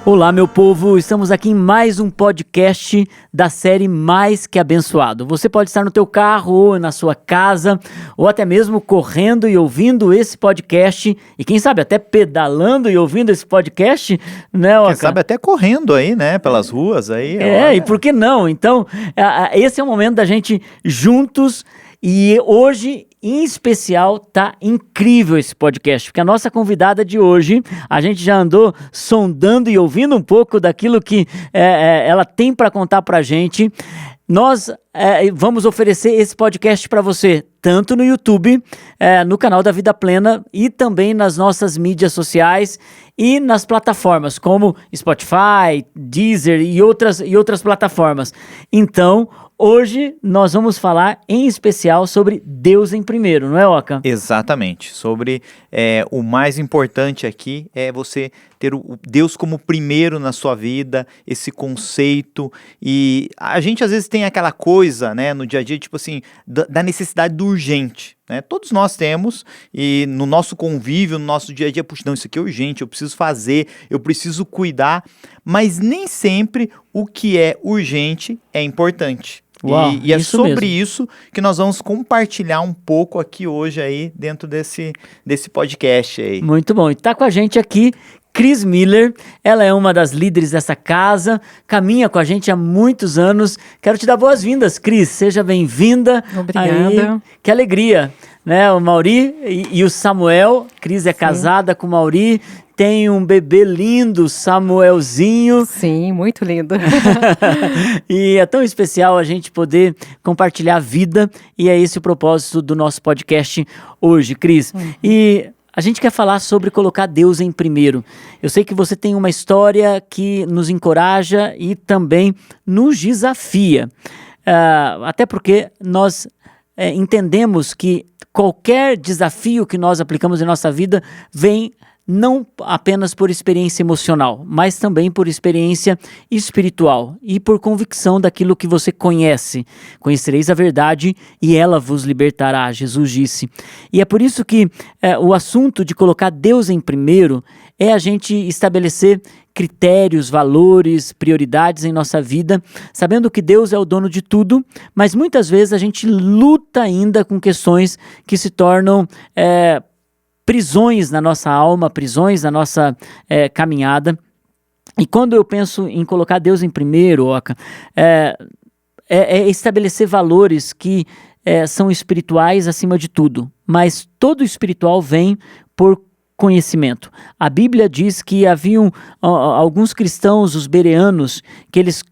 Olá, meu povo, estamos aqui em mais um podcast da série Mais Que Abençoado. Você pode estar no teu carro ou na sua casa, ou até mesmo correndo e ouvindo esse podcast, e quem sabe até pedalando e ouvindo esse podcast, né, Oca? Quem sabe até correndo aí, né, pelas ruas aí. E por que não? Então, esse é o momento da gente juntos, e hoje, em especial, tá incrível esse podcast, porque a nossa convidada de hoje, a gente já andou sondando e ouvindo um pouco daquilo que ela tem para contar pra gente. Nós vamos oferecer esse podcast para você, tanto no YouTube, no canal da Vida Plena e também nas nossas mídias sociais e nas plataformas como Spotify, Deezer e outras plataformas. Então, hoje nós vamos falar em especial sobre Deus em primeiro, não é, Oca? Exatamente, sobre o mais importante aqui é você ter o Deus como primeiro na sua vida, esse conceito, e a gente às vezes tem aquela coisa, né, no dia a dia, tipo assim, da necessidade do urgente, né? Todos nós temos, e no nosso convívio, no nosso dia a dia, puxa, não, isso aqui é urgente, eu preciso fazer, eu preciso cuidar, mas nem sempre o que é urgente é importante. Uau, e é sobre mesmo. isso que nós vamos compartilhar um pouco aqui hoje aí dentro desse podcast aí. Muito bom, e tá com a gente aqui Cris Miller. Ela é uma das líderes dessa casa, caminha com a gente há muitos anos. Quero te dar boas-vindas, Cris, seja bem-vinda. Obrigada. Aí, que alegria, né? O Mauri e o Samuel. Cris é casada com o Mauri, tem um bebê lindo, Samuelzinho. Sim, muito lindo. E é tão especial a gente poder compartilhar a vida, e é esse o propósito do nosso podcast hoje, Cris. E a gente quer falar sobre colocar Deus em primeiro. Eu sei que você tem uma história que nos encoraja e também nos desafia. Até porque nós entendemos que qualquer desafio que nós aplicamos em nossa vida vem não apenas por experiência emocional, mas também por experiência espiritual e por convicção daquilo que você conhece. Conhecereis a verdade e ela vos libertará, Jesus disse. E é por isso que o assunto de colocar Deus em primeiro é a gente estabelecer critérios, valores, prioridades em nossa vida, sabendo que Deus é o dono de tudo, mas muitas vezes a gente luta ainda com questões que se tornam prisões na nossa alma, prisões na nossa caminhada. E quando eu penso em colocar Deus em primeiro, Oca, é estabelecer valores que são espirituais acima de tudo, mas todo espiritual vem por conhecimento. A Bíblia diz que haviam alguns cristãos, os bereanos, que eles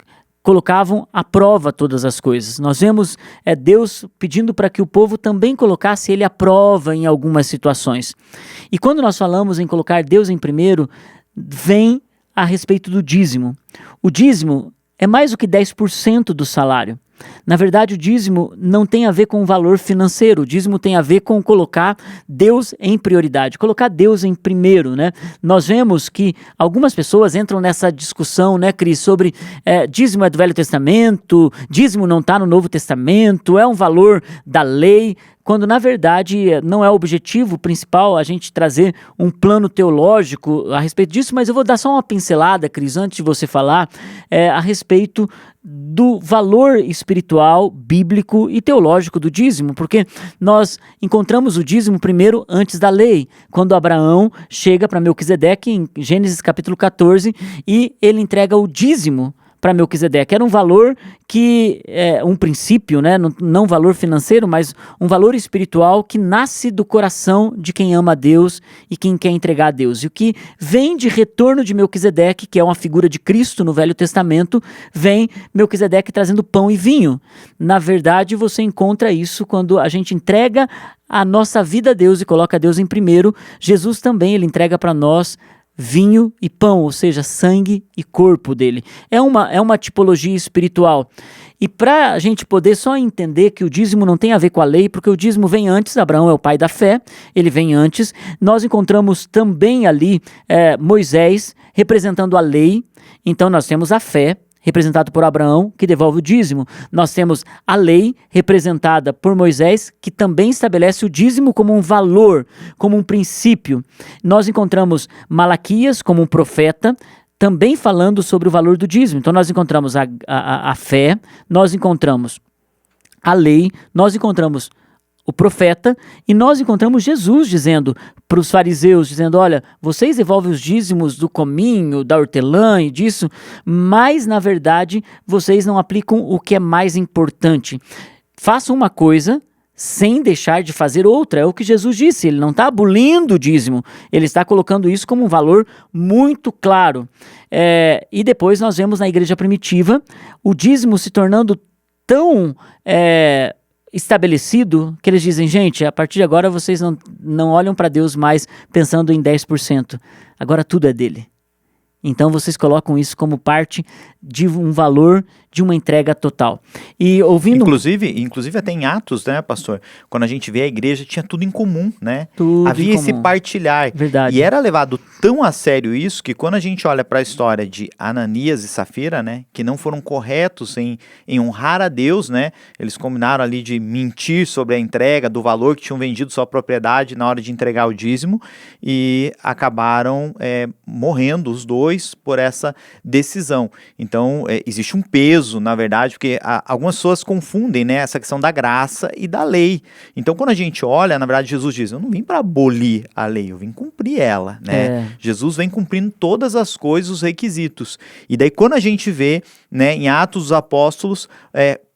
colocavam à prova todas as coisas. Nós vemos Deus pedindo para que o povo também colocasse ele à prova em algumas situações. E quando nós falamos em colocar Deus em primeiro, vem a respeito do dízimo. O dízimo é mais do que 10% do salário. Na verdade, o dízimo não tem a ver com o valor financeiro, o dízimo tem a ver com colocar Deus em prioridade, colocar Deus em primeiro, né? Nós vemos que algumas pessoas entram nessa discussão, né, Cris, sobre dízimo é do Velho Testamento, dízimo não está no Novo Testamento, é um valor da lei, quando na verdade não é o objetivo principal a gente trazer um plano teológico a respeito disso, mas eu vou dar só uma pincelada, Cris, antes de você falar, a respeito do valor espiritual, bíblico e teológico do dízimo, porque nós encontramos o dízimo primeiro antes da lei, quando Abraão chega para Melquisedeque em Gênesis capítulo 14 e ele entrega o dízimo para Melquisedeque. Era um valor que um princípio, né? Não valor financeiro, mas um valor espiritual que nasce do coração de quem ama a Deus e quem quer entregar a Deus. E o que vem de retorno de Melquisedeque, que é uma figura de Cristo no Velho Testamento, vem Melquisedeque trazendo pão e vinho. Na verdade, você encontra isso quando a gente entrega a nossa vida a Deus e coloca Deus em primeiro. Jesus também, ele entrega para nós vinho e pão, ou seja, sangue e corpo dele. É uma tipologia espiritual. E para a gente poder só entender que o dízimo não tem a ver com a lei, porque o dízimo vem antes, Abraão é o pai da fé, ele vem antes. Nós encontramos também ali Moisés representando a lei, então nós temos a fé, representado por Abraão, que devolve o dízimo. Nós temos a lei, representada por Moisés, que também estabelece o dízimo como um valor, como um princípio. Nós encontramos Malaquias como um profeta, também falando sobre o valor do dízimo. Então nós encontramos a fé, nós encontramos a lei, nós encontramos o profeta, e nós encontramos Jesus dizendo para os fariseus, dizendo, olha, vocês devolvem os dízimos do cominho, da hortelã e disso, mas na verdade vocês não aplicam o que é mais importante. Façam uma coisa sem deixar de fazer outra, é o que Jesus disse, ele não está abolindo o dízimo, ele está colocando isso como um valor muito claro. E depois nós vemos na igreja primitiva o dízimo se tornando tão estabelecido que eles dizem, gente, a partir de agora vocês não olham para Deus mais pensando em 10%, agora tudo é dele. Então vocês colocam isso como parte de um valor de uma entrega total. E ouvindo... Inclusive até em Atos, né, pastor? Quando a gente vê a igreja, tinha tudo em comum, né? Tudo havia em esse comum. partilhar. Verdade. E era levado tão a sério isso, que quando a gente olha para a história de Ananias e Safira, né, que não foram corretos em honrar a Deus, né? Eles combinaram ali de mentir sobre a entrega, do valor que tinham vendido sua propriedade na hora de entregar o dízimo, e acabaram morrendo os dois por essa decisão. Então, existe um peso, na verdade, porque algumas pessoas confundem, né, essa questão da graça e da lei. Então, quando a gente olha, na verdade, Jesus diz, eu não vim para abolir a lei, eu vim cumprir ela, né? Jesus vem cumprindo todas as coisas, os requisitos. E daí, quando a gente vê, né, em Atos dos Apóstolos,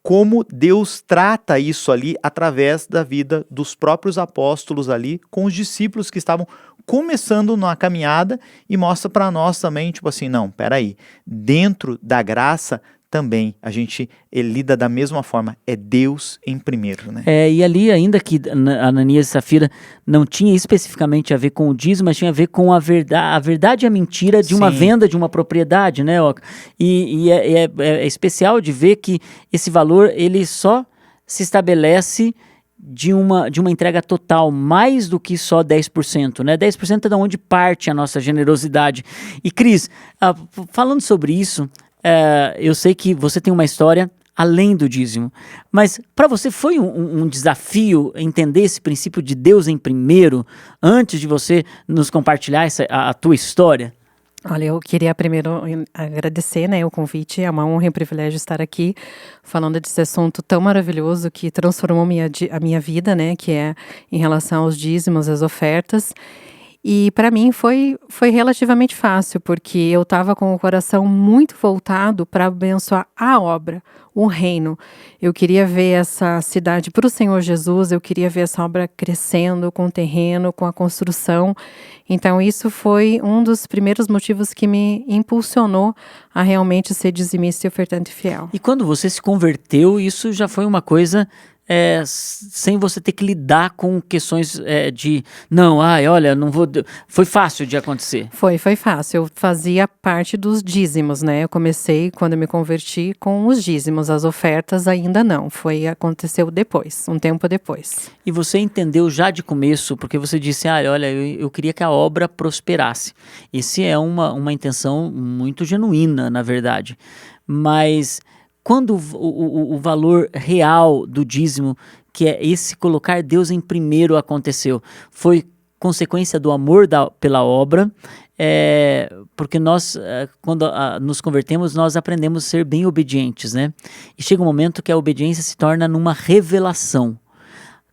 como Deus trata isso ali através da vida dos próprios apóstolos ali, com os discípulos que estavam começando na caminhada, e mostra para nós também, tipo assim, não, peraí, dentro da graça também a gente lida da mesma forma, é Deus em primeiro, né? E ali, ainda que Ananias e Safira não tinha especificamente a ver com o dízimo, mas tinha a ver com a verdade e a mentira de uma venda de uma propriedade, né, Oca? E é especial de ver que esse valor, ele só se estabelece de uma entrega total, mais do que só 10%, né? 10% é de onde parte a nossa generosidade. E Cris, falando sobre isso, eu sei que você tem uma história além do dízimo, mas para você foi um desafio entender esse princípio de Deus em primeiro, antes de você nos compartilhar a tua história? Olha, eu queria primeiro agradecer, né, o convite, é uma honra e um privilégio estar aqui falando desse assunto tão maravilhoso que transformou a minha vida, né, que é em relação aos dízimos, às ofertas. E para mim foi relativamente fácil, porque eu estava com o coração muito voltado para abençoar a obra, o reino. Eu queria ver essa cidade para o Senhor Jesus, eu queria ver essa obra crescendo com o terreno, com a construção. Então isso foi um dos primeiros motivos que me impulsionou a realmente ser dizimista e ofertante fiel. E quando você se converteu, isso já foi uma coisa... sem você ter que lidar com questões de não, olha, não vou... Foi fácil de acontecer. Foi fácil. Eu fazia parte dos dízimos, né? Eu comecei, quando eu me converti, com os dízimos. As ofertas ainda não. Aconteceu depois, um tempo depois. E você entendeu já de começo, porque você disse, olha, eu queria que a obra prosperasse. Esse é uma intenção muito genuína, na verdade. Mas... quando o valor real do dízimo, que é esse colocar Deus em primeiro, aconteceu, foi consequência do amor pela obra, porque nós, quando nos convertemos, nós aprendemos a ser bem obedientes, né? E chega um momento que a obediência se torna numa revelação.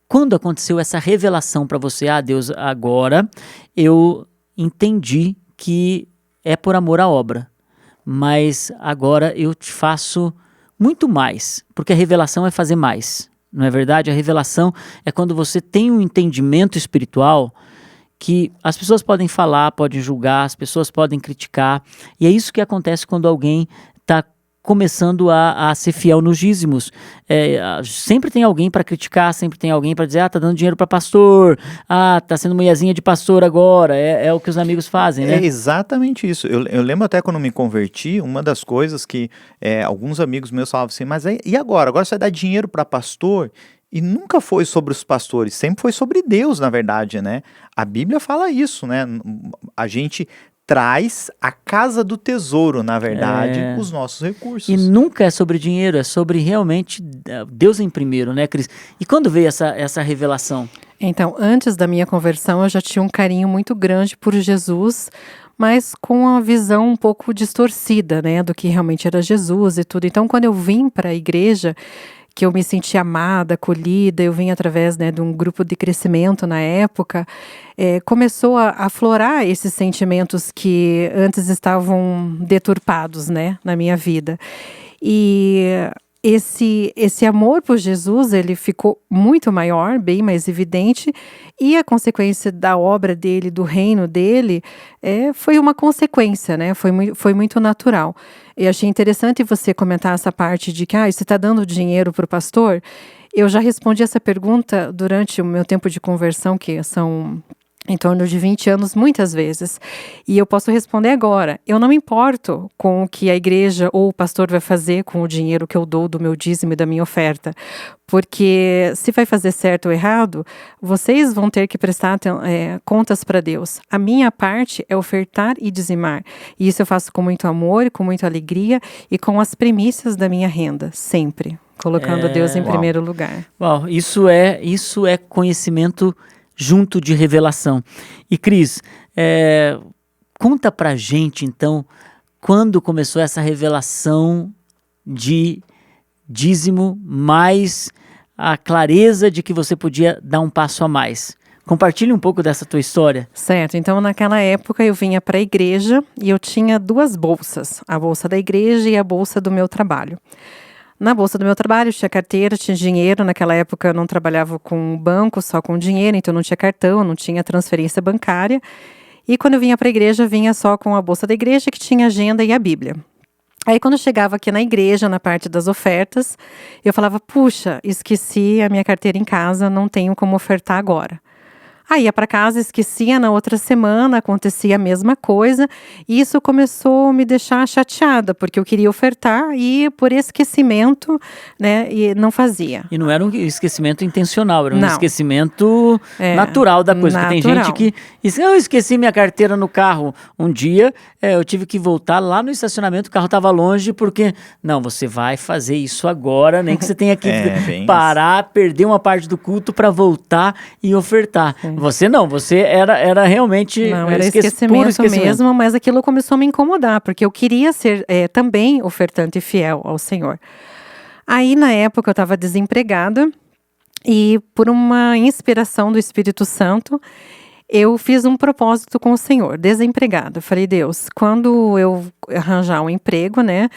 Quando aconteceu essa revelação para você, Deus, agora eu entendi que é por amor à obra, mas agora eu te faço... muito mais, porque a revelação é fazer mais, não é verdade? A revelação é quando você tem um entendimento espiritual que as pessoas podem falar, podem julgar, as pessoas podem criticar, e é isso que acontece quando alguém está começando a ser fiel nos dízimos. Sempre tem alguém para criticar, sempre tem alguém para dizer, tá dando dinheiro para pastor, tá sendo mulherzinha de pastor agora, é o que os amigos fazem, né? É exatamente isso. Eu lembro até quando me converti, uma das coisas que alguns amigos meus falavam assim, mas e agora? Agora você vai dar dinheiro para pastor? E nunca foi sobre os pastores, sempre foi sobre Deus, na verdade, né? A Bíblia fala isso, né? A gente traz à casa do tesouro, na verdade, os nossos recursos. E nunca é sobre dinheiro, é sobre realmente Deus em primeiro, né, Cris? E quando veio essa revelação? Então, antes da minha conversão, eu já tinha um carinho muito grande por Jesus, mas com a visão um pouco distorcida, né, do que realmente era Jesus e tudo. Então, quando eu vim para a igreja, que eu me senti amada, acolhida, eu vim através, né, de um grupo de crescimento na época, começou a aflorar esses sentimentos que antes estavam deturpados, né, na minha vida. E esse amor por Jesus, ele ficou muito maior, bem mais evidente, e a consequência da obra dele, do reino dele, foi uma consequência, né? Foi muito natural. E achei interessante você comentar essa parte de que você está dando dinheiro para o pastor. Eu já respondi essa pergunta durante o meu tempo de conversão, que são em torno de 20 anos, muitas vezes. E eu posso responder agora. Eu não me importo com o que a igreja ou o pastor vai fazer com o dinheiro que eu dou do meu dízimo e da minha oferta. Porque se vai fazer certo ou errado, vocês vão ter que prestar contas para Deus. A minha parte é ofertar e dizimar. E isso eu faço com muito amor, com muita alegria e com as primícias da minha renda, sempre. Colocando Deus em primeiro lugar. Uau, isso é conhecimento junto de revelação. E Cris, conta pra gente então, quando começou essa revelação de dízimo, mais a clareza de que você podia dar um passo a mais. Compartilhe um pouco dessa tua história. Certo, então naquela época eu vinha para a igreja e eu tinha 2 bolsas, a bolsa da igreja e a bolsa do meu trabalho. Na bolsa do meu trabalho, tinha carteira, tinha dinheiro. Naquela época eu não trabalhava com banco, só com dinheiro, então não tinha cartão, não tinha transferência bancária. E quando eu vinha para a igreja, vinha só com a bolsa da igreja, que tinha agenda e a Bíblia. Aí quando eu chegava aqui na igreja, na parte das ofertas, eu falava, puxa, esqueci a minha carteira em casa, não tenho como ofertar agora. Aí ia para casa, esquecia, na outra semana acontecia a mesma coisa, e isso começou a me deixar chateada, porque eu queria ofertar e por esquecimento, né, e não fazia. E não era um esquecimento intencional, era um Não. esquecimento natural da coisa, porque tem gente que, eu esqueci minha carteira no carro um dia, eu tive que voltar lá no estacionamento, o carro estava longe, porque, não, você vai fazer isso agora, nem que você tenha que parar, perder uma parte do culto para voltar e ofertar. Você não, você era realmente... Não, era esquecimento mesmo, mas aquilo começou a me incomodar, porque eu queria ser também ofertante e fiel ao Senhor. Aí, na época, eu estava desempregada e, por uma inspiração do Espírito Santo, eu fiz um propósito com o Senhor, desempregada. Eu falei, Deus, quando eu arranjar um emprego, né,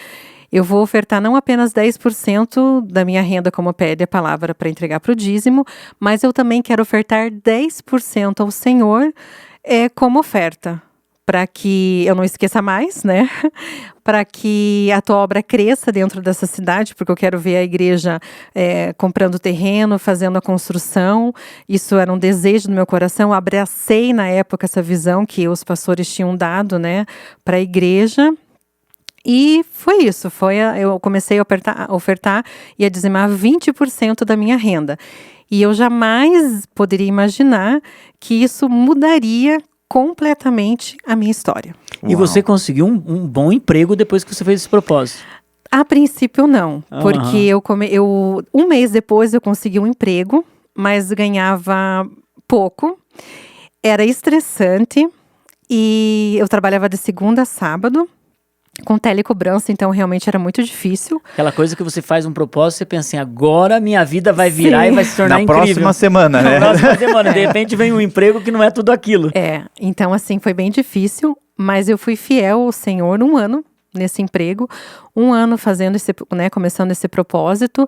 eu vou ofertar não apenas 10% da minha renda, como pede a palavra, para entregar para o dízimo, mas eu também quero ofertar 10% ao Senhor como oferta, para que eu não esqueça mais, né? Para que a tua obra cresça dentro dessa cidade, porque eu quero ver a igreja comprando terreno, fazendo a construção. Isso era um desejo do meu coração. Eu abracei na época essa visão que os pastores tinham dado, né, para a igreja. E foi isso, eu comecei a ofertar e a dizimar 20% da minha renda. E eu jamais poderia imaginar que isso mudaria completamente a minha história. E você conseguiu um bom emprego depois que você fez esse propósito? A princípio não, porque um mês depois eu consegui um emprego, mas ganhava pouco, era estressante e eu trabalhava de segunda a sábado, com telecobrança, então realmente era muito difícil. Aquela coisa que você faz um propósito, você pensa assim, agora minha vida vai virar e vai se tornar incrível. Na próxima semana, né? Na próxima semana, de repente vem um emprego que não é tudo aquilo. Então assim, foi bem difícil, mas eu fui fiel ao Senhor 1 ano nesse emprego, 1 ano fazendo começando esse propósito.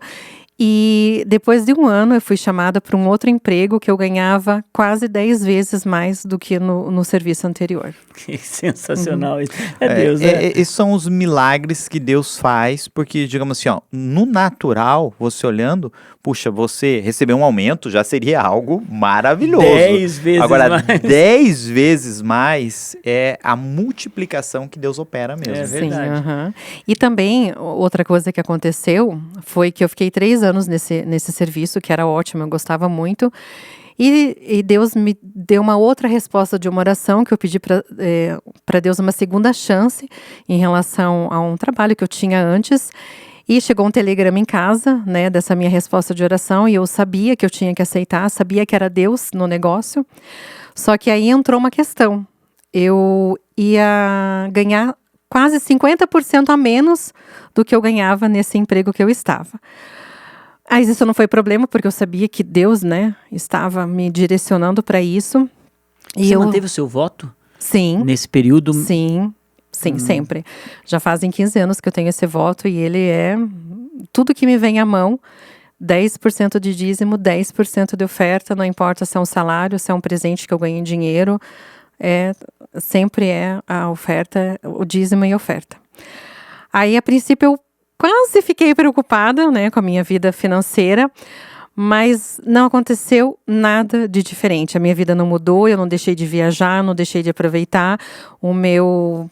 E depois de 1 ano eu fui chamada para um outro emprego que eu ganhava quase 10 vezes mais do que no serviço anterior. Que sensacional isso. Deus, né? Esses são os milagres que Deus faz, porque, digamos assim, no natural, você olhando, puxa, você receber um aumento já seria algo maravilhoso. 10 vezes Agora, mais. 10 vezes mais é a multiplicação que Deus opera mesmo. É verdade. Sim, E também, outra coisa que aconteceu foi que eu fiquei 3 anos nesse serviço, que era ótimo, eu gostava muito. E Deus me deu uma outra resposta de uma oração que eu pedi para Deus uma segunda chance em relação a um trabalho que eu tinha antes. E chegou um telegrama em casa, né, dessa minha resposta de oração, e eu sabia que eu tinha que aceitar, sabia que era Deus no negócio. Só que aí entrou uma questão. eu ia ganhar quase 50% a menos do que eu ganhava nesse emprego que eu estava. Mas isso não foi problema, porque eu sabia que Deus, né, estava me direcionando para isso. Você manteve o seu voto? Sim. Nesse período? Sim, sempre. Já fazem 15 anos que eu tenho esse voto e ele é tudo que me vem à mão. 10% de dízimo, 10% de oferta, não importa se é um salário, se é um presente que eu ganho em dinheiro, sempre é a oferta, o dízimo e a oferta. Aí, a princípio, eu quase fiquei preocupada, né, com a minha vida financeira, mas não aconteceu nada de diferente. A minha vida não mudou, eu não deixei de viajar, não deixei de aproveitar, o meu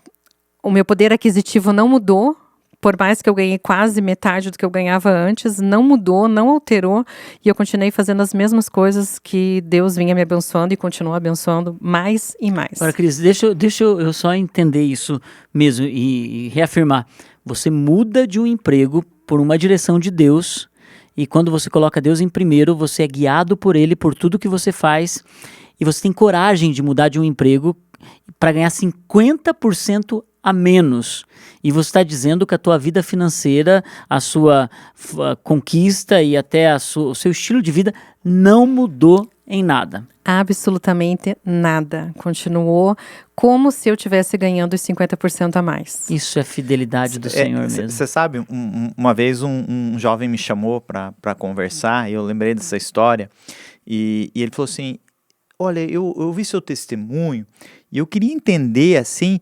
poder aquisitivo não mudou. Por mais que eu ganhei quase metade do que eu ganhava antes, não mudou, não alterou, e eu continuei fazendo as mesmas coisas que Deus vinha me abençoando e continua abençoando mais e mais. Agora, Cris, deixa eu só entender isso mesmo e reafirmar. Você muda de um emprego por uma direção de Deus, e quando você coloca Deus em primeiro, você é guiado por Ele, por tudo que você faz, e você tem coragem de mudar de um emprego para ganhar 50% a menos. E você está dizendo que a tua vida financeira, a sua conquista e até o seu estilo de vida não mudou em nada. Absolutamente nada. Continuou como se eu estivesse ganhando os 50% a mais. Isso é fidelidade do Senhor mesmo. Você sabe, uma vez um jovem me chamou para conversar e eu lembrei dessa história e ele falou assim, olha, eu ouvi seu testemunho e eu queria entender assim,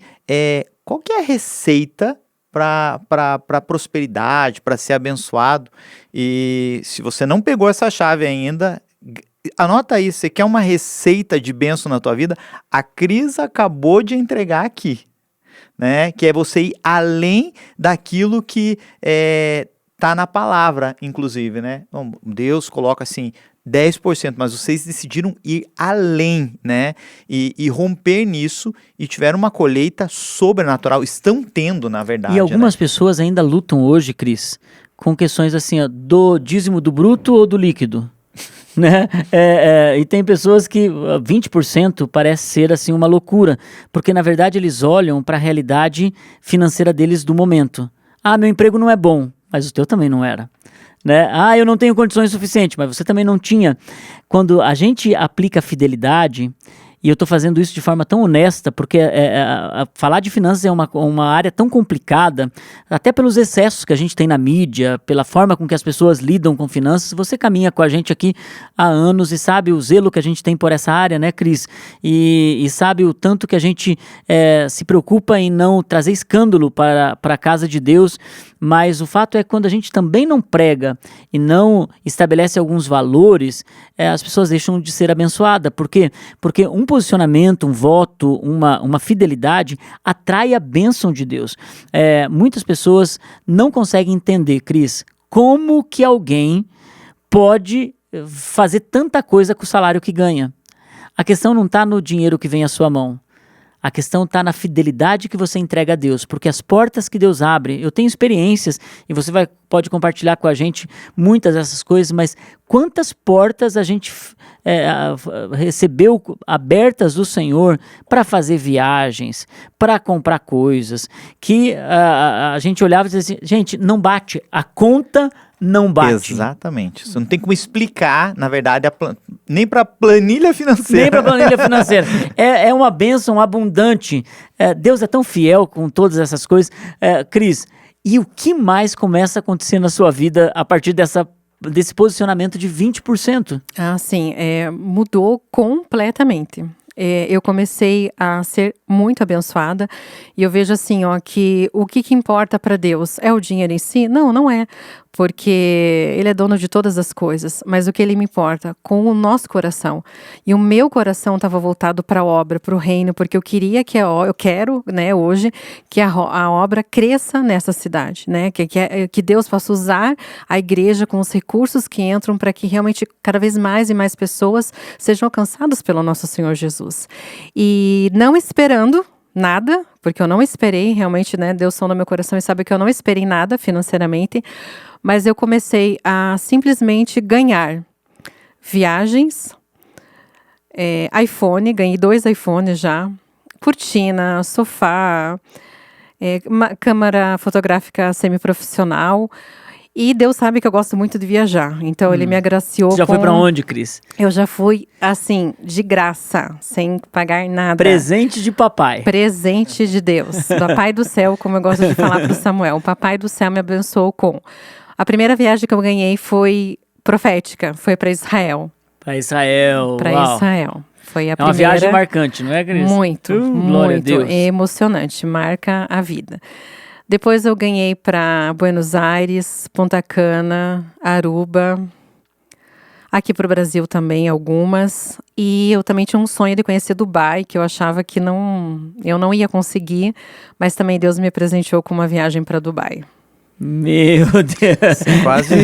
qual que é a receita para prosperidade, para ser abençoado. E se você não pegou essa chave ainda, anota aí, você quer uma receita de bênção na tua vida? A Cris acabou de entregar aqui, né? Que é você ir além daquilo que tá na palavra, inclusive, né? Então, Deus coloca assim, 10%, mas vocês decidiram ir além, né? E romper nisso e tiveram uma colheita sobrenatural. Estão tendo, na verdade. E algumas pessoas ainda lutam hoje, Cris, com questões assim, ó, do dízimo do bruto ou do líquido, né? E tem pessoas que 20% parece ser assim uma loucura, porque na verdade eles olham para a realidade financeira deles do momento. Ah, meu emprego não é bom, mas o teu também não era. Né? Ah, eu não tenho condições suficientes, mas você também não tinha. Quando a gente aplica fidelidade, e eu estou fazendo isso de forma tão honesta, porque falar de finanças é uma área tão complicada, até pelos excessos que a gente tem na mídia, pela forma com que as pessoas lidam com finanças. Você caminha com a gente aqui há anos e sabe o zelo que a gente tem por essa área, né, Cris? E sabe o tanto que a gente se preocupa em não trazer escândalo para a casa de Deus, mas o fato é que quando a gente também não prega e não estabelece alguns valores, as pessoas deixam de ser abençoadas. Por quê? Porque um posicionamento, um voto, uma fidelidade atrai a bênção de Deus. Muitas pessoas não conseguem entender, Cris, como que alguém pode fazer tanta coisa com o salário que ganha. A questão não está no dinheiro que vem à sua mão. A questão está na fidelidade que você entrega a Deus, porque as portas que Deus abre, eu tenho experiências, e você pode compartilhar com a gente muitas dessas coisas, mas quantas portas a gente recebeu abertas do Senhor para fazer viagens, para comprar coisas, que a gente olhava e dizia assim, gente, não bate, a conta não bate. Exatamente. Você não tem como explicar, na verdade, nem para planilha financeira. Nem para planilha financeira. É uma bênção abundante. Deus é tão fiel com todas essas coisas. Cris, e o que mais começa a acontecer na sua vida a partir desse posicionamento de 20%? Ah, sim. Mudou completamente. Eu comecei a ser muito abençoada e eu vejo assim, ó, que o que importa para Deus é o dinheiro em si? Não, não é, porque Ele é dono de todas as coisas, mas o que Ele me importa com o nosso coração. E o meu coração estava voltado para a obra, para o reino, porque eu queria eu quero, né, hoje, que a obra cresça nessa cidade, né, que Deus possa usar a igreja com os recursos que entram para que realmente cada vez mais e mais pessoas sejam alcançadas pelo nosso Senhor Jesus. E não esperando nada, porque eu não esperei realmente, né, Deus sonda meu coração e sabe que eu não esperei nada financeiramente, mas eu comecei a simplesmente ganhar viagens, iPhone, ganhei 2 iPhones já, cortina, sofá, câmera fotográfica semiprofissional. E Deus sabe que eu gosto muito de viajar. Então, Ele me agraciou Você já foi pra onde, Cris? Eu já fui, assim, de graça, sem pagar nada. Presente de papai. Presente de Deus. Papai do céu, como eu gosto de falar pro Samuel. O papai do céu me abençoou com... A primeira viagem que eu ganhei foi profética. Foi para Israel. Para Israel. Para Uau. Israel. Foi a uma primeira... viagem marcante, não é, Cris? Muito, glória a muito Deus. emocionante. Marca a vida. Depois eu ganhei para Buenos Aires, Punta Cana, Aruba. Aqui para o Brasil também algumas. E eu também tinha um sonho de conhecer Dubai, que eu achava que eu não ia conseguir. Mas também Deus me presenteou com uma viagem para Dubai. Meu Deus. Quase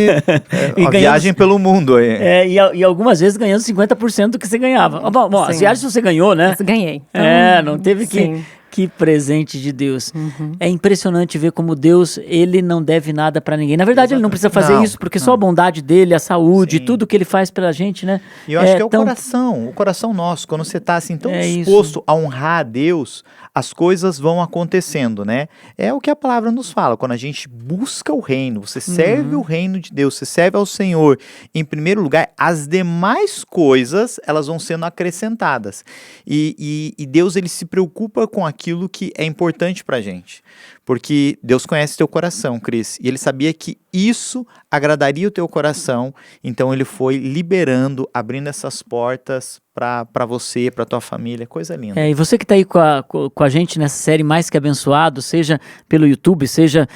uma viagem pelo mundo aí. E algumas vezes ganhando 50% do que você ganhava. Bom, as viagens você ganhou, né? Ganhei. Então, não teve que... Sim. Que presente de Deus. É impressionante ver como Deus, ele não deve nada pra ninguém. Na verdade, ele não precisa fazer isso, porque só a bondade dele, a saúde, tudo que ele faz pela gente, né? E eu acho que é o coração nosso. Quando você tá assim tão disposto a honrar a Deus, as coisas vão acontecendo, né? É o que a palavra nos fala. Quando a gente busca o reino, você serve o reino de Deus, você serve ao Senhor, em primeiro lugar, as demais coisas, elas vão sendo acrescentadas. E Deus, ele se preocupa com aquilo que é importante pra gente. Porque Deus conhece teu coração, Cris. E Ele sabia que isso agradaria o teu coração. Então Ele foi liberando, abrindo essas portas para você, para tua família. Coisa linda. E você que está aí com a gente nessa série Mais Que Abençoado, seja pelo YouTube, seja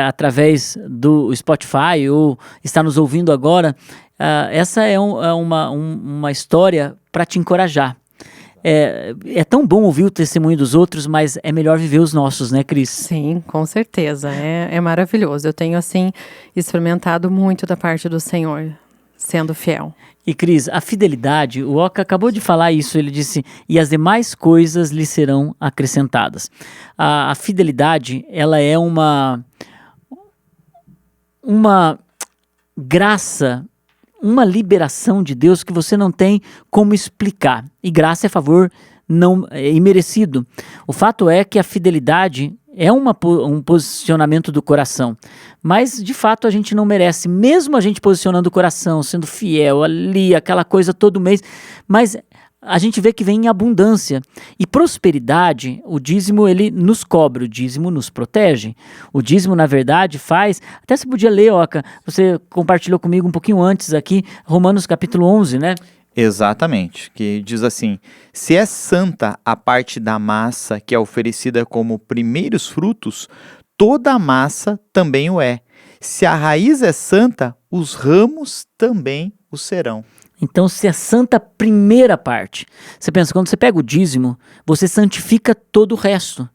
através do Spotify ou está nos ouvindo agora, essa é uma história para te encorajar. É tão bom ouvir o testemunho dos outros, mas é melhor viver os nossos, né, Cris? Sim, com certeza. É maravilhoso. Eu tenho, assim, experimentado muito da parte do Senhor, sendo fiel. E, Cris, a fidelidade, o Oca acabou de falar isso, ele disse, e as demais coisas lhe serão acrescentadas. A fidelidade, ela é uma graça, uma liberação de Deus que você não tem como explicar. E graça é favor não imerecido. O fato é que a fidelidade é um posicionamento do coração. Mas, de fato, a gente não merece. Mesmo a gente posicionando o coração, sendo fiel ali, aquela coisa todo mês. Mas a gente vê que vem em abundância. E prosperidade, o dízimo, ele nos cobre, o dízimo nos protege. O dízimo, na verdade, faz... Até você podia ler, Oca, você compartilhou comigo um pouquinho antes aqui, Romanos capítulo 11, né? Exatamente, que diz assim: se é santa a parte da massa que é oferecida como primeiros frutos, toda a massa também o é. Se a raiz é santa, os ramos também o serão. Então, se é santa a primeira parte, você pensa, quando você pega o dízimo, você santifica todo o resto.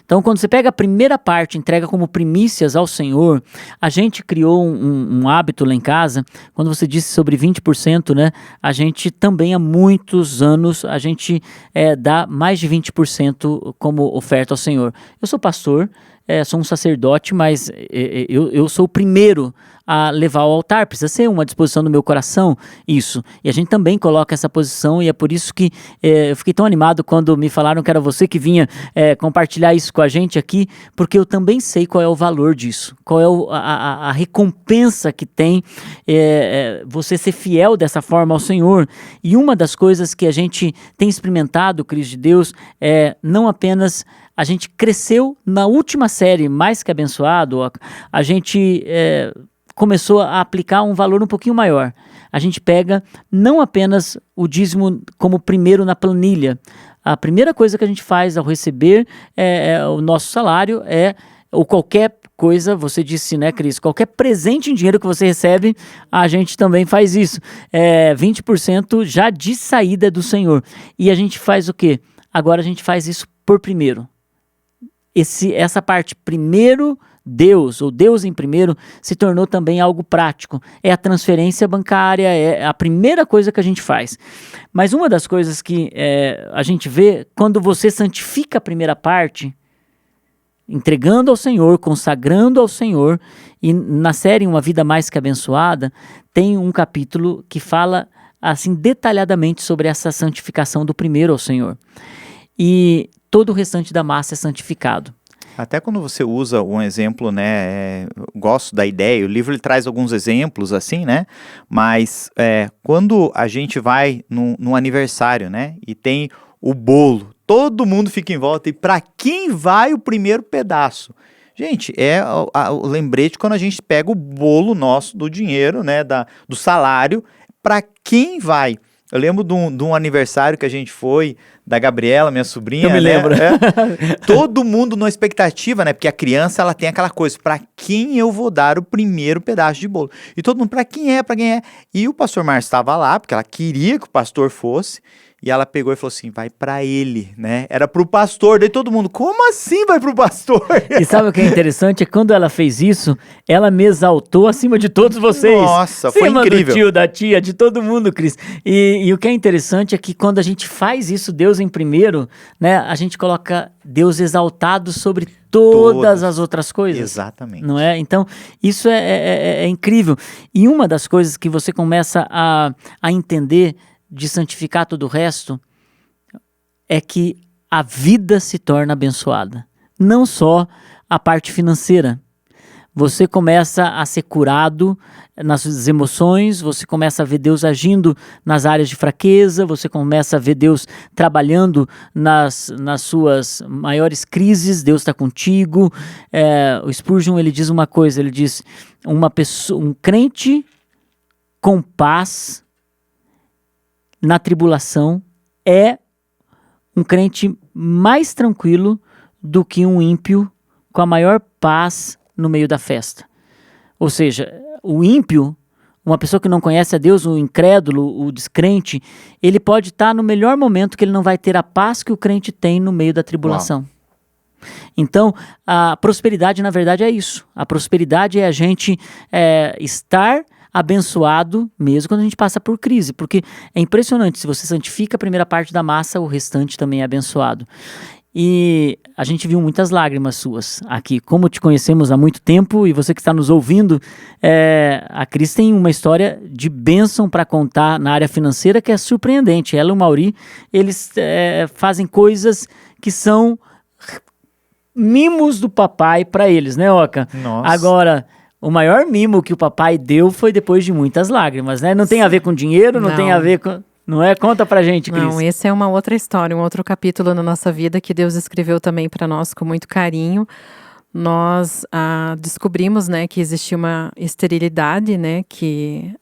Então, quando você pega a primeira parte, entrega como primícias ao Senhor, a gente criou um hábito lá em casa, quando você disse sobre 20%, né? A gente também há muitos anos, a gente dá mais de 20% como oferta ao Senhor. Eu sou pastor, sou um sacerdote, mas eu sou o primeiro a levar ao altar, precisa ser uma disposição do meu coração, isso. E a gente também coloca essa posição e é por isso que eu fiquei tão animado quando me falaram que era você que vinha compartilhar isso com a gente aqui, porque eu também sei qual é o valor disso, qual é a recompensa que tem você ser fiel dessa forma ao Senhor. E uma das coisas que a gente tem experimentado, Cris, de Deus, é não apenas... A gente cresceu na última série, Mais Que Abençoado, a gente começou a aplicar um valor um pouquinho maior. A gente pega não apenas o dízimo como primeiro na planilha. A primeira coisa que a gente faz ao receber o nosso salário ou qualquer coisa, você disse, né, Cris? Qualquer presente em dinheiro que você recebe, a gente também faz isso. 20% já de saída do Senhor. E a gente faz o quê? Agora a gente faz isso por primeiro. Essa parte primeiro Deus, ou Deus em primeiro, se tornou também algo prático. É a transferência bancária, é a primeira coisa que a gente faz. Mas uma das coisas que a gente vê, quando você santifica a primeira parte, entregando ao Senhor, consagrando ao Senhor, e na série Uma Vida Mais Que Abençoada, tem um capítulo que fala assim detalhadamente sobre essa santificação do primeiro ao Senhor. e todo o restante da massa é santificado. Até quando você usa um exemplo, né, gosto da ideia, o livro ele traz alguns exemplos assim, né, mas quando a gente vai num aniversário, né, e tem o bolo, todo mundo fica em volta, e para quem vai o primeiro pedaço? Gente, o lembrete quando a gente pega o bolo nosso do dinheiro, né, do salário, para quem vai? Eu lembro de um aniversário que a gente foi, da Gabriela, minha sobrinha. Eu me lembro. Todo mundo na expectativa, né? Porque a criança, ela tem aquela coisa, para quem eu vou dar o primeiro pedaço de bolo? E todo mundo, para quem é? E o pastor Márcio estava lá, porque ela queria que o pastor fosse, e ela pegou e falou assim, vai para ele, né? Era pro pastor, daí todo mundo, como assim vai pro pastor? E sabe o que é interessante? É quando ela fez isso, ela me exaltou acima de todos vocês. Nossa, foi acima incrível. Do tio, da tia, de todo mundo, Cris. E o que é interessante é que quando a gente faz isso, Deus em primeiro, né? A gente coloca Deus exaltado sobre todas as outras coisas. Exatamente. Não é? Então, isso é incrível. E uma das coisas que você começa a entender de santificar todo o resto é que a vida se torna abençoada. Não só a parte financeira. Você começa a ser curado nas suas emoções, você começa a ver Deus agindo nas áreas de fraqueza, você começa a ver Deus trabalhando nas suas maiores crises, Deus está contigo. O Spurgeon, ele diz uma coisa, ele diz, um crente com paz na tribulação é um crente mais tranquilo do que um ímpio com a maior paz no meio da festa. Ou seja, o ímpio, uma pessoa que não conhece a Deus, o incrédulo, o descrente, ele pode estar no melhor momento que ele não vai ter a paz que o crente tem no meio da tribulação. Uau. Então, a prosperidade, na verdade, é isso. A prosperidade é a gente estar abençoado mesmo quando a gente passa por crise, porque é impressionante, se você santifica a primeira parte da massa, o restante também é abençoado. E a gente viu muitas lágrimas suas aqui, como te conhecemos há muito tempo, e você que está nos ouvindo, a Cris tem uma história de bênção para contar na área financeira que é surpreendente. Ela e o Mauri, eles fazem coisas que são mimos do papai para eles, né, Oca? Nossa. Agora, o maior mimo que o papai deu foi depois de muitas lágrimas, né? Não tem a ver com dinheiro, não tem a ver com... Não é? Conta pra gente, Cris. Não, esse é uma outra história, um outro capítulo na nossa vida que Deus escreveu também para nós com muito carinho. Nós descobrimos, né, que existia uma esterilidade, né, que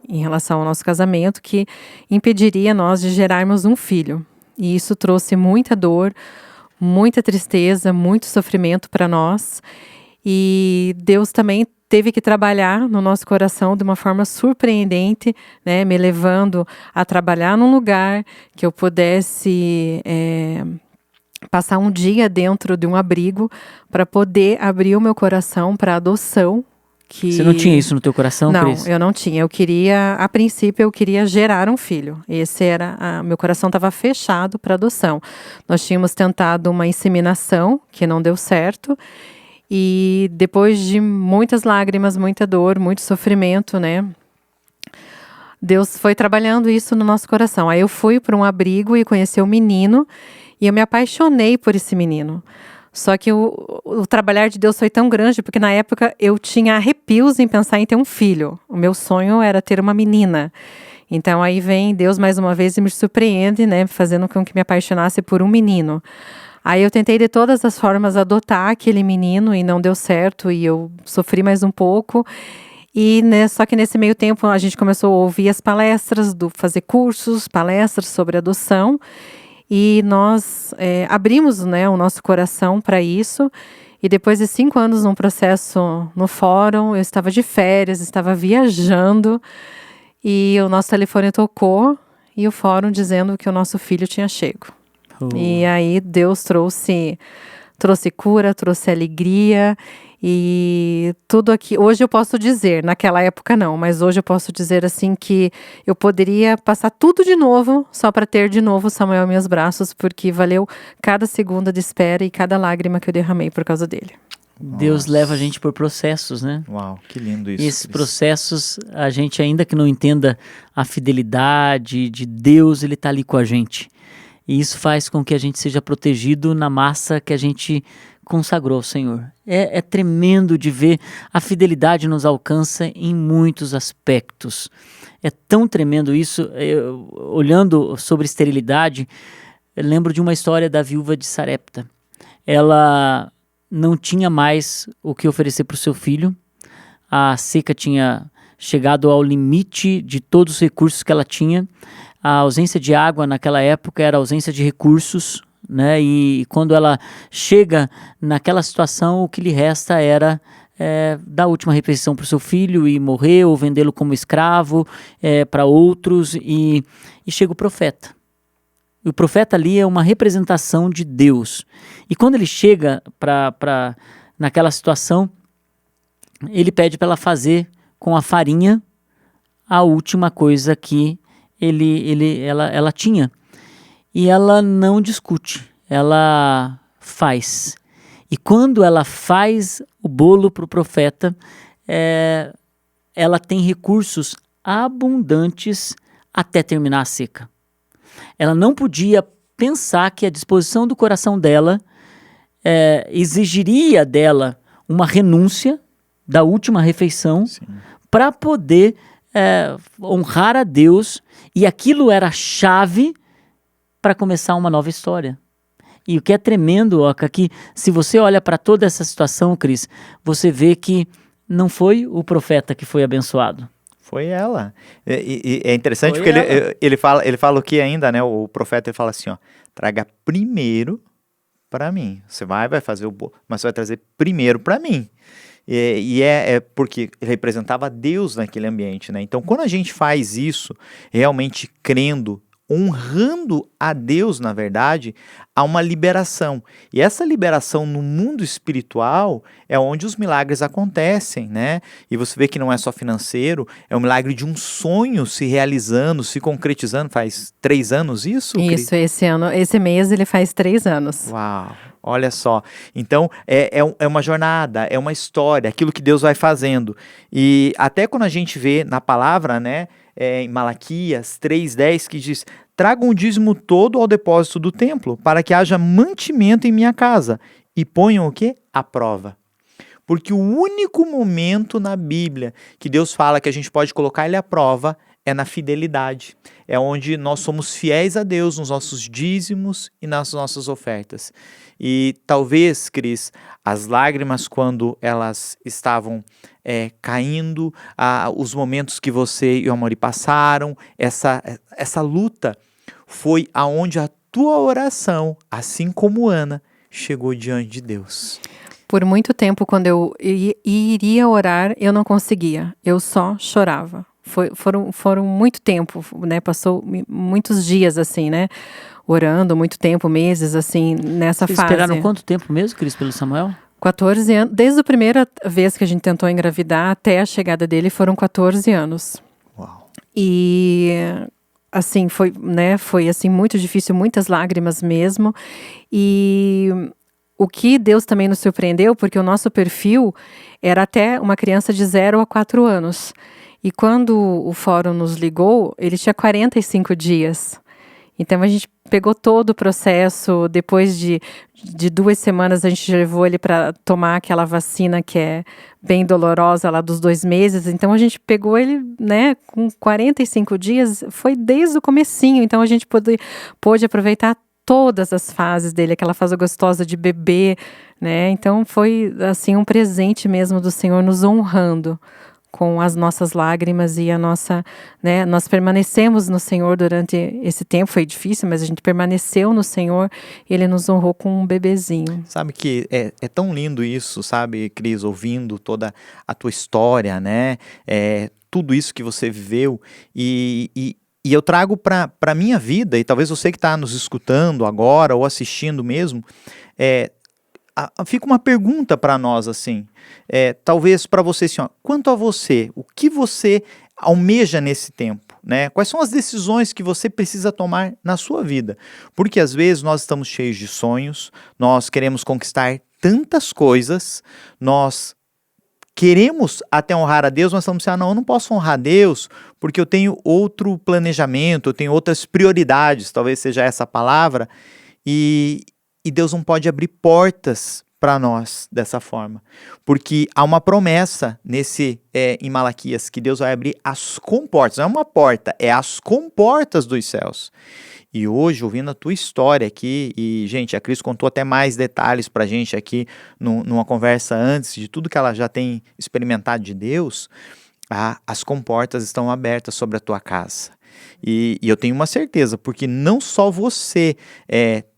em relação ao nosso casamento, que impediria nós de gerarmos um filho. E isso trouxe muita dor, muita tristeza, muito sofrimento para nós. E Deus também teve que trabalhar no nosso coração de uma forma surpreendente, né, me levando a trabalhar num lugar que eu pudesse passar um dia dentro de um abrigo para poder abrir o meu coração para adoção. Você não tinha isso no teu coração, Cris? Não, eu não tinha. A princípio, eu queria gerar um filho. Meu coração estava fechado para adoção. Nós tínhamos tentado uma inseminação, que não deu certo. E depois de muitas lágrimas, muita dor, muito sofrimento, né? Deus foi trabalhando isso no nosso coração. Aí eu fui para um abrigo e conheci um menino e eu me apaixonei por esse menino. Só que o trabalhar de Deus foi tão grande, porque na época eu tinha arrepios em pensar em ter um filho. O meu sonho era ter uma menina. Então aí vem Deus mais uma vez e me surpreende, né? Fazendo com que me apaixonasse por um menino. Aí eu tentei de todas as formas adotar aquele menino e não deu certo, e eu sofri mais um pouco. E só que nesse meio tempo a gente começou a ouvir as palestras, fazer cursos, palestras sobre adoção, e nós abrimos, né, o nosso coração para isso. E depois de 5 anos num processo no fórum, eu estava de férias, estava viajando, e o nosso telefone tocou, e o fórum dizendo que o nosso filho tinha chego. E aí Deus trouxe cura, trouxe alegria e tudo aqui. Hoje eu posso dizer, naquela época não, mas hoje eu posso dizer assim que eu poderia passar tudo de novo só para ter de novo Samuel em meus braços, porque valeu cada segunda de espera e cada lágrima que eu derramei por causa dele. Deus leva a gente por processos, né? Uau, que lindo isso. E esses processos, a gente ainda que não entenda a fidelidade de Deus, ele está ali com a gente. E isso faz com que a gente seja protegido na massa que a gente consagrou ao Senhor. É tremendo de ver a fidelidade nos alcança em muitos aspectos. É tão tremendo isso. Olhando sobre esterilidade, eu lembro de uma história da viúva de Sarepta. Ela não tinha mais o que oferecer para o seu filho. A seca tinha chegado ao limite de todos os recursos que ela tinha. A ausência de água naquela época era a ausência de recursos, né? E quando ela chega naquela situação, o que lhe resta era dar a última refeição para o seu filho e morrer, ou vendê-lo como escravo para outros. E chega o profeta. E o profeta ali é uma representação de Deus. E quando ele chega naquela situação, ele pede para ela fazer com a farinha a última coisa que ela tinha. E ela não discute, ela faz. E quando ela faz o bolo para o profeta, ela tem recursos abundantes até terminar a seca. Ela não podia pensar que a disposição do coração dela exigiria dela uma renúncia da última refeição para poder honrar a Deus, e aquilo era a chave para começar uma nova história. E o que é tremendo, Oca, que se você olha para toda essa situação, Cris, você vê que não foi o profeta que foi abençoado. Foi ela. E é interessante Foi porque ele fala o que ainda, né? O profeta ele fala assim, ó, traga primeiro para mim. Você vai fazer o bolo, mas você vai trazer primeiro para mim. E porque ele representava Deus naquele ambiente, né? Então, quando a gente faz isso, realmente crendo, honrando a Deus, na verdade, há uma liberação. E essa liberação no mundo espiritual é onde os milagres acontecem, né? E você vê que não é só financeiro, é um milagre de um sonho se realizando, se concretizando. Faz 3 anos isso? Isso, esse mês ele faz 3 anos. Uau! Olha só, então é uma jornada, é uma história, aquilo que Deus vai fazendo. E até quando a gente vê na palavra, né, em Malaquias 3:10, que diz, tragam o dízimo todo ao depósito do templo, para que haja mantimento em minha casa, e ponham o quê? À prova. Porque o único momento na Bíblia que Deus fala que a gente pode colocar ele à prova é na fidelidade. É onde nós somos fiéis a Deus nos nossos dízimos e nas nossas ofertas. E talvez, Cris, as lágrimas quando elas estavam caindo, os momentos que você e o Amaury passaram, essa luta foi aonde a tua oração, assim como Ana, chegou diante de Deus. Por muito tempo, quando eu iria orar, eu não conseguia. Eu só chorava. Foram muito tempo, né? Passou muitos dias assim, né? Orando, muito tempo, meses, assim, nessa Vocês fase. esperaram quanto tempo mesmo, Cris, pelo Samuel? 14 anos. Desde a primeira vez que a gente tentou engravidar até a chegada dele, foram 14 anos. Uau. E, assim, foi assim, muito difícil, muitas lágrimas mesmo. E o que Deus também nos surpreendeu, porque o nosso perfil era até uma criança de 0 a 4 anos. E quando o fórum nos ligou, ele tinha 45 dias. Então a gente pegou todo o processo, depois de 2 semanas a gente levou ele para tomar aquela vacina que é bem dolorosa lá dos 2 meses. Então a gente pegou ele, né, com 45 dias, foi desde o comecinho. Então a gente pôde aproveitar todas as fases dele, aquela fase gostosa de bebê, né? Então foi assim um presente mesmo do Senhor nos honrando com as nossas lágrimas e a nossa, né, nós permanecemos no Senhor durante esse tempo, foi difícil, mas a gente permaneceu no Senhor e Ele nos honrou com um bebezinho. Sabe que é tão lindo isso, sabe, Cris, ouvindo toda a tua história, né, tudo isso que você viveu e eu trago para a minha vida, e talvez você que está nos escutando agora ou assistindo mesmo, fica uma pergunta para nós assim, talvez para você assim, ó, quanto a você, o que você almeja nesse tempo, né? Quais são as decisões que você precisa tomar na sua vida? Porque às vezes nós estamos cheios de sonhos, nós queremos conquistar tantas coisas, nós queremos até honrar a Deus, mas estamos assim, não, eu não posso honrar a Deus porque eu tenho outro planejamento, eu tenho outras prioridades, talvez seja essa a palavra, e Deus não pode abrir portas para nós dessa forma, porque há uma promessa em Malaquias que Deus vai abrir as comportas, não é uma porta, é as comportas dos céus. E hoje, ouvindo a tua história aqui, e gente, a Cris contou até mais detalhes pra gente aqui numa conversa antes de tudo que ela já tem experimentado de Deus, as comportas estão abertas sobre a tua casa. E eu tenho uma certeza, porque não só você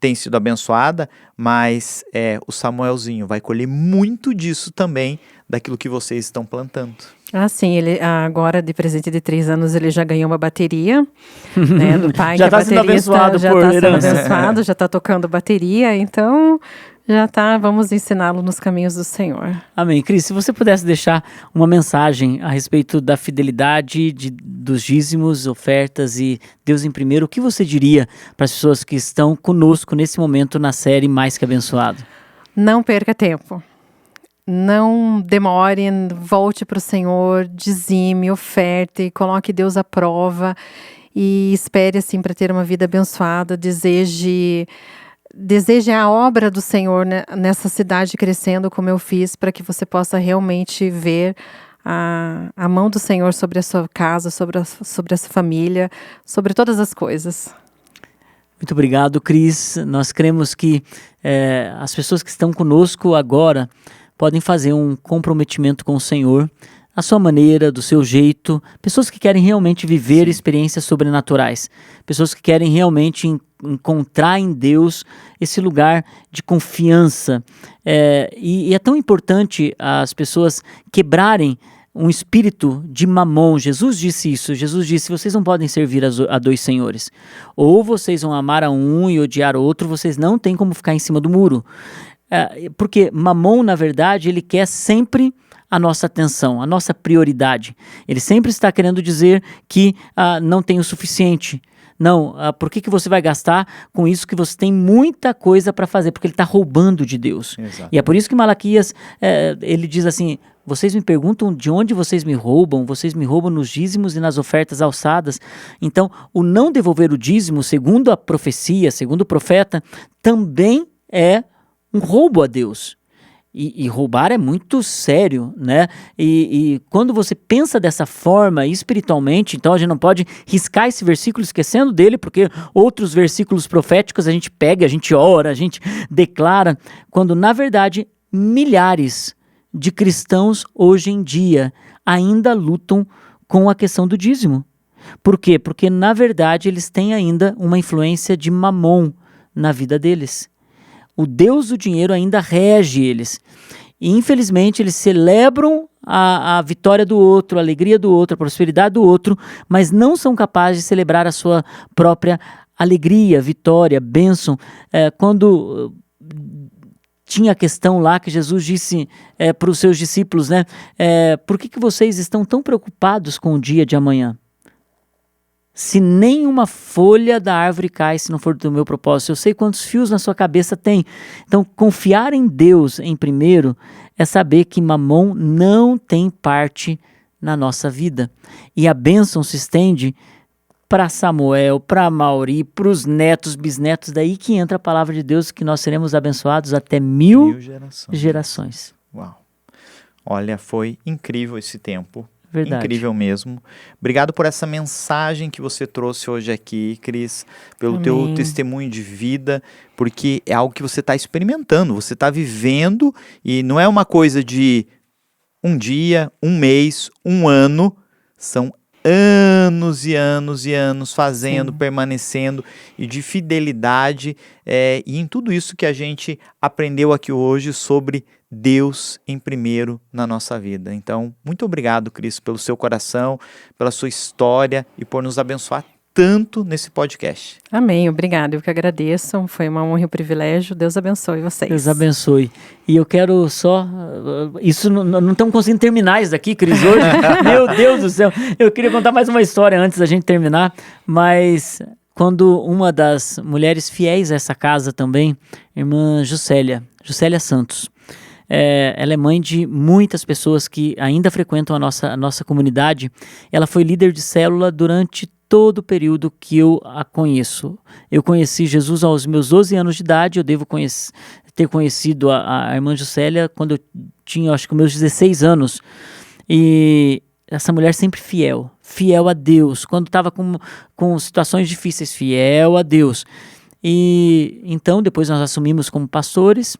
tem sido abençoada, mas o Samuelzinho vai colher muito disso também, daquilo que vocês estão plantando. Ah, sim, ele agora, de presente de 3 anos, ele já ganhou uma bateria, né, do pai, já que está sendo abençoado já por está sendo herança. abençoado, já está tocando bateria, então vamos ensiná-lo nos caminhos do Senhor. Amém. Cris, se você pudesse deixar uma mensagem a respeito da fidelidade dos dízimos, ofertas e Deus em primeiro, o que você diria para as pessoas que estão conosco nesse momento na série Mais Que Abençoado? Não perca tempo. Não demore, volte para o Senhor, dizime, oferte, coloque Deus à prova e espere assim para ter uma vida abençoada, deseje a obra do Senhor, né, nessa cidade crescendo como eu fiz, para que você possa realmente ver a mão do Senhor sobre a sua casa, sobre a sua família, sobre todas as coisas. Muito obrigado, Cris. Nós cremos que as pessoas que estão conosco agora podem fazer um comprometimento com o Senhor, à sua maneira, do seu jeito, pessoas que querem realmente viver experiências sobrenaturais, pessoas que querem realmente encontrar em Deus esse lugar de confiança. E é tão importante as pessoas quebrarem um espírito de mamon. Jesus disse isso, Jesus disse, vocês não podem servir a 2 senhores, ou vocês vão amar a um e odiar o outro, vocês não têm como ficar em cima do muro. Porque mamon, na verdade, ele quer sempre a nossa atenção, a nossa prioridade. Ele sempre está querendo dizer que não tem o suficiente. Não, por que você vai gastar com isso que você tem muita coisa para fazer? Porque ele está roubando de Deus. Exato. E é por isso que Malaquias, ele diz assim, vocês me perguntam de onde vocês me roubam nos dízimos e nas ofertas alçadas. Então, o não devolver o dízimo, segundo a profecia, segundo o profeta, também é um roubo a Deus. E roubar é muito sério, né? E quando você pensa dessa forma espiritualmente, então a gente não pode riscar esse versículo esquecendo dele, porque outros versículos proféticos a gente pega, a gente ora, a gente declara, quando na verdade milhares de cristãos hoje em dia ainda lutam com a questão do dízimo. Por quê? Porque na verdade eles têm ainda uma influência de mamon na vida deles. O Deus do dinheiro ainda rege eles. E, infelizmente, eles celebram a vitória do outro, a alegria do outro, a prosperidade do outro, mas não são capazes de celebrar a sua própria alegria, vitória, bênção. Quando tinha a questão lá que Jesus disse para os seus discípulos, né? Por que vocês estão tão preocupados com o dia de amanhã? Se nem uma folha da árvore cai se não for do meu propósito, eu sei quantos fios na sua cabeça tem. Então, confiar em Deus em primeiro é saber que mamon não tem parte na nossa vida. E a bênção se estende para Samuel, para Mauri, para os netos, bisnetos, daí que entra a palavra de Deus, que nós seremos abençoados até 1000 gerações. Uau! Olha, foi incrível esse tempo. Verdade. Incrível mesmo. Obrigado por essa mensagem que você trouxe hoje aqui, Cris, pelo Amém. teu testemunho de vida, porque é algo que você está experimentando, você está vivendo, e não é uma coisa de um dia, um mês, um ano, são anos e anos e anos fazendo, permanecendo, e de fidelidade, e em tudo isso que a gente aprendeu aqui hoje sobre Deus em primeiro na nossa vida. Então, muito obrigado, Cris, pelo seu coração, pela sua história e por nos abençoar tanto nesse podcast. Amém, obrigada, eu que agradeço, foi uma honra e um privilégio, Deus abençoe vocês. Deus abençoe. E eu quero só, isso não estamos conseguindo terminar isso daqui, Cris, hoje, meu Deus do céu, eu queria contar mais uma história antes da gente terminar, mas quando uma das mulheres fiéis a essa casa também, irmã Juscelia Santos, ela é mãe de muitas pessoas que ainda frequentam a nossa comunidade. Ela foi líder de célula durante todo o período que eu a conheço. Eu conheci Jesus aos meus 12 anos de idade, eu devo ter conhecido a irmã Juscelia quando eu tinha, acho que, meus 16 anos. E essa mulher sempre fiel a Deus, quando estava com situações difíceis, fiel a Deus. E então depois nós assumimos como pastores.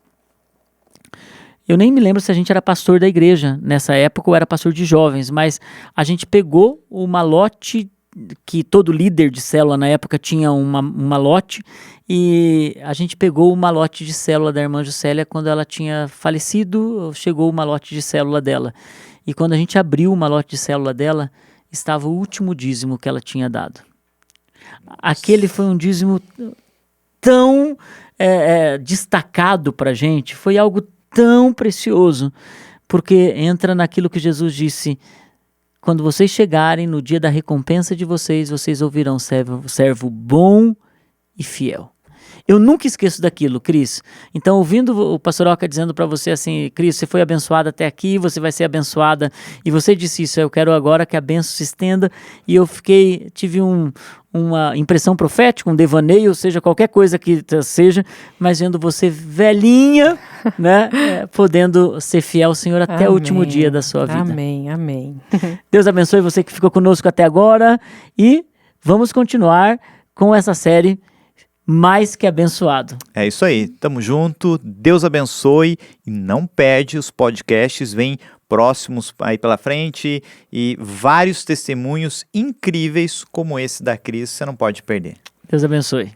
Eu nem me lembro se a gente era pastor da igreja nessa época ou era pastor de jovens, mas a gente pegou o malote que todo líder de célula na época tinha um malote, e a gente pegou o malote de célula da irmã Juscelia quando ela tinha falecido, chegou o malote de célula dela. E quando a gente abriu o malote de célula dela, estava o último dízimo que ela tinha dado. Aquele foi um dízimo tão destacado para a gente, foi algo tão precioso, porque entra naquilo que Jesus disse: quando vocês chegarem no dia da recompensa de vocês, vocês ouvirão servo bom e fiel. Eu nunca esqueço daquilo, Cris. Então, ouvindo o pastor Oca dizendo para você assim: Cris, você foi abençoada até aqui, você vai ser abençoada. E você disse isso: eu quero agora que a bênção se estenda. E eu tive uma impressão profética, um devaneio, seja qualquer coisa que seja, mas vendo você velhinha, né, podendo ser fiel ao Senhor até o último dia da sua vida. Amém, amém. Deus abençoe você que ficou conosco até agora, e vamos continuar com essa série Mais que Abençoado. É isso aí, tamo junto, Deus abençoe, e não perde, os podcasts vêm próximos aí pela frente, e vários testemunhos incríveis como esse da Cris, você não pode perder. Deus abençoe.